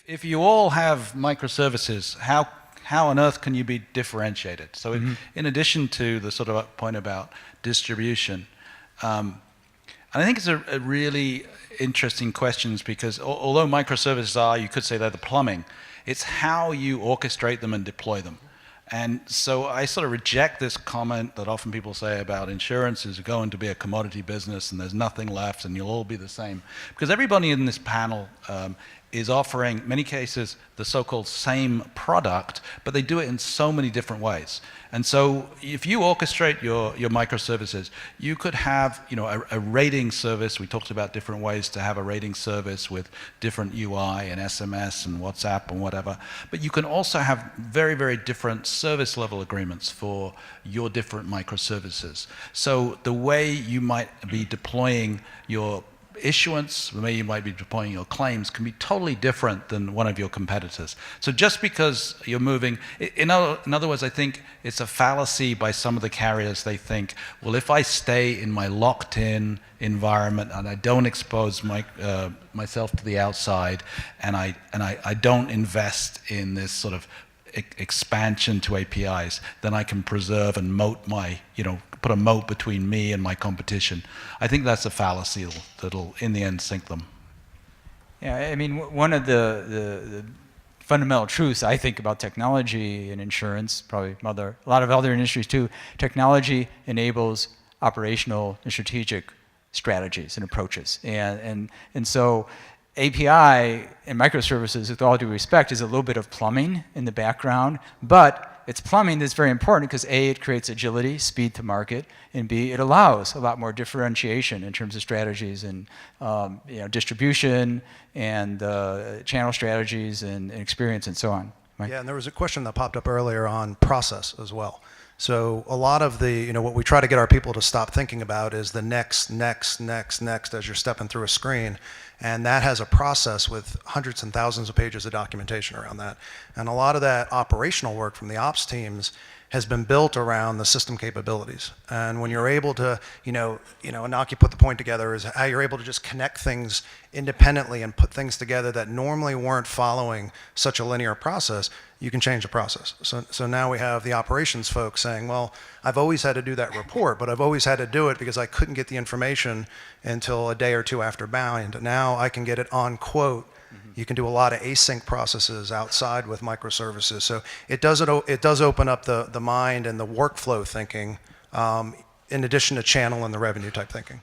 If you all have microservices, how on earth can you be differentiated? So in addition to the sort of point about distribution, and I think it's a really interesting question because although microservices are, you could say they're the plumbing, it's how you orchestrate them and deploy them. And so I sort of reject this comment that often people say about insurance is going to be a commodity business and there's nothing left and you'll all be the same. Because everybody in this panel is offering, in many cases, the so-called same product, but they do it in so many different ways. And so if you orchestrate your microservices, you could have a rating service. We talked about different ways to have a rating service with different UI and SMS and WhatsApp and whatever. But you can also have very, very different service level agreements for your different microservices. So the way you might be deploying your issuance, the way you might be deploying your claims can be totally different than one of your competitors. So just because you're moving, in other words, I think it's a fallacy by some of the carriers. They think, well, if I stay in my locked-in environment and I don't expose myself to the outside and I don't invest in this sort of expansion to APIs, then I can preserve and moat put a moat between me and my competition. I think that's a fallacy that'll in the end sink them. Yeah, I mean, one of the fundamental truths I think about technology and insurance, probably a lot of other industries too, technology enables operational and strategic strategies and approaches. And so API and microservices, with all due respect, is a little bit of plumbing in the background, but it's plumbing that's very important because A, it creates agility, speed to market, and B, it allows a lot more differentiation in terms of strategies and distribution and channel strategies and experience and so on. Mike? Yeah, and there was a question that popped up earlier on process as well. So a lot of the, what we try to get our people to stop thinking about is the next as you're stepping through a screen. And that has a process with hundreds and thousands of pages of documentation around that. And a lot of that operational work from the ops teams has been built around the system capabilities. And when you're able to, Anaki put the point together, is how you're able to just connect things independently and put things together that normally weren't following such a linear process, you can change the process. So now we have the operations folks saying, well, I've always had to do that report, but I've always had to do it because I couldn't get the information until a day or two after bind. Now I can get it on quote. You can do a lot of async processes outside with microservices. So it does open up the mind and the workflow thinking in addition to channel and the revenue type thinking.